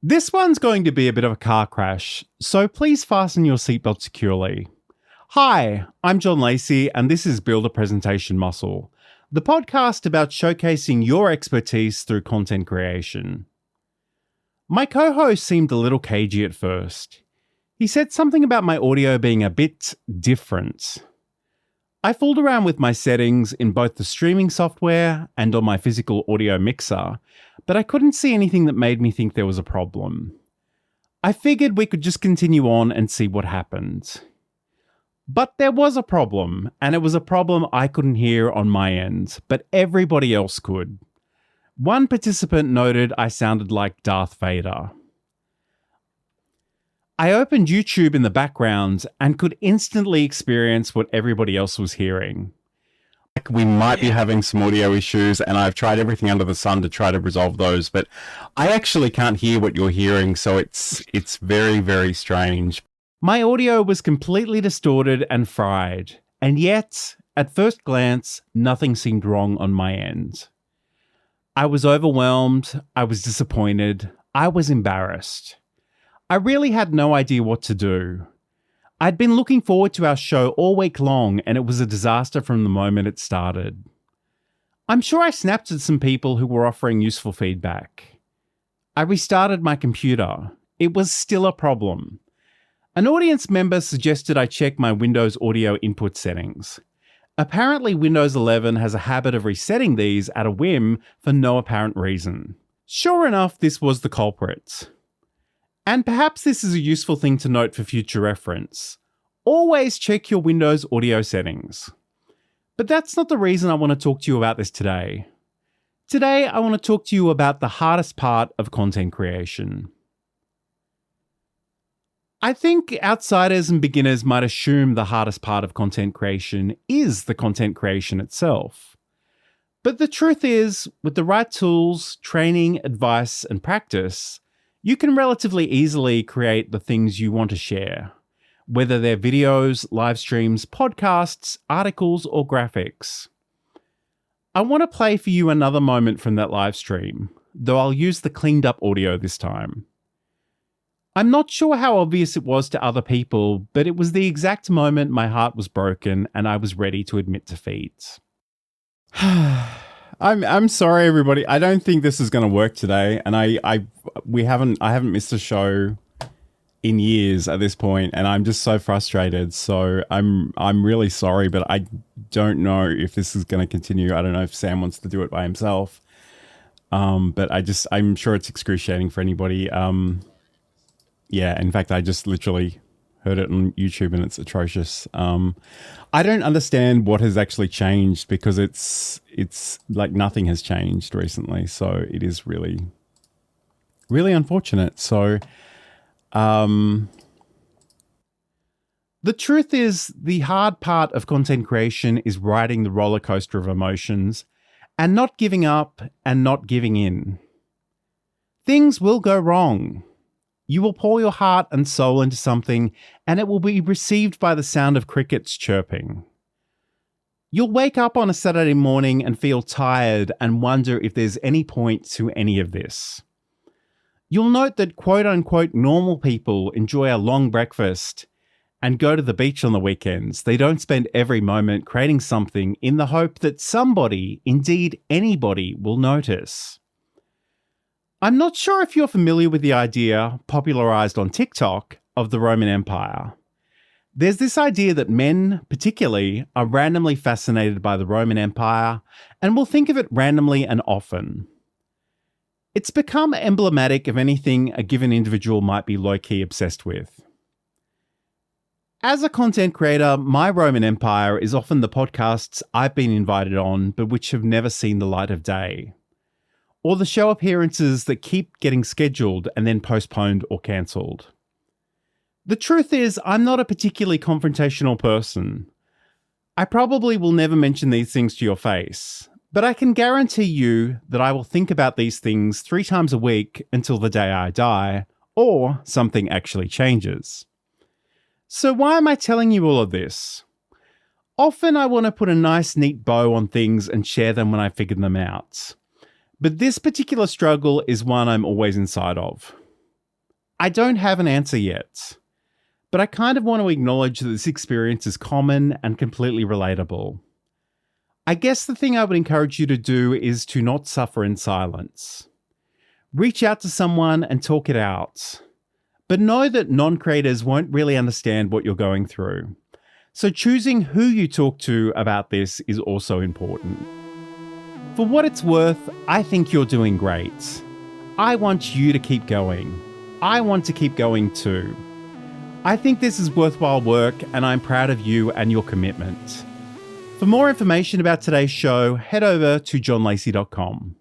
This one's going to be a bit of a car crash, so please fasten your seatbelt securely. Hi, I'm John Lacey, and this is Build a Presentation Muscle, the podcast about showcasing your expertise through content creation. My co-host seemed a little cagey at first. He said something about my audio being a bit different. I fooled around with my settings in both the streaming software and on my physical audio mixer, but I couldn't see anything that made me think there was a problem. I figured we could just continue on and see what happened. But there was a problem, and it was a problem I couldn't hear on my end, but everybody else could. One participant noted I sounded like Darth Vader. I opened YouTube in the background and could instantly experience what everybody else was hearing. We might be having some audio issues, and I've tried everything under the sun to try to resolve those, but I actually can't hear what you're hearing, so it's very, very strange. My audio was completely distorted and fried, and yet, at first glance, nothing seemed wrong on my end. I was overwhelmed, I was disappointed, I was embarrassed. I really had no idea what to do. I'd been looking forward to our show all week long, and it was a disaster from the moment it started. I'm sure I snapped at some people who were offering useful feedback. I restarted my computer. It was still a problem. An audience member suggested I check my Windows audio input settings. Apparently, Windows 11 has a habit of resetting these at a whim for no apparent reason. Sure enough, this was the culprit. And perhaps this is a useful thing to note for future reference. Always check your Windows audio settings. But that's not the reason I want to talk to you about this today. Today, I want to talk to you about the hardest part of content creation. I think outsiders and beginners might assume the hardest part of content creation is the content creation itself. But the truth is, with the right tools, training, advice, and practice, you can relatively easily create the things you want to share, whether they're videos, live streams, podcasts, articles, or graphics. I want to play for you another moment from that live stream, though I'll use the cleaned up audio this time. I'm not sure how obvious it was to other people, but it was the exact moment my heart was broken and I was ready to admit defeat. I'm sorry, everybody. I don't think this is going to work today, and I haven't missed a show in years at this point, and I'm just so frustrated. So I'm really sorry, but I don't know if this is going to continue. I don't know if Sam wants to do it by himself, but I'm sure it's excruciating for anybody. Yeah, in fact, I just literally heard it on YouTube and it's atrocious. I don't understand what has actually changed because it's like nothing has changed recently. So it is really, really unfortunate. So the truth is the hard part of content creation is riding the roller coaster of emotions and not giving up and not giving in. Things will go wrong. You will pour your heart and soul into something, and it will be received by the sound of crickets chirping. You'll wake up on a Saturday morning and feel tired and wonder if there's any point to any of this. You'll note that quote-unquote normal people enjoy a long breakfast and go to the beach on the weekends. They don't spend every moment creating something in the hope that somebody, indeed anybody, will notice. I'm not sure if you're familiar with the idea, popularized on TikTok, of the Roman Empire. There's this idea that men, particularly, are randomly fascinated by the Roman Empire and will think of it randomly and often. It's become emblematic of anything a given individual might be low-key obsessed with. As a content creator, my Roman Empire is often the podcasts I've been invited on, but which have never seen the light of day. Or the show appearances that keep getting scheduled and then postponed or cancelled. The truth is, I'm not a particularly confrontational person. I probably will never mention these things to your face, but I can guarantee you that I will think about these things 3 times a week until the day I die, or something actually changes. So why am I telling you all of this? Often I want to put a nice neat bow on things and share them when I figure them out. But this particular struggle is one I'm always inside of. I don't have an answer yet, but I kind of want to acknowledge that this experience is common and completely relatable. I guess the thing I would encourage you to do is to not suffer in silence. Reach out to someone and talk it out. But know that non-creators won't really understand what you're going through. So choosing who you talk to about this is also important. For what it's worth, I think you're doing great. I want you to keep going. I want to keep going too. I think this is worthwhile work and I'm proud of you and your commitment. For more information about today's show, head over to johnlacey.com.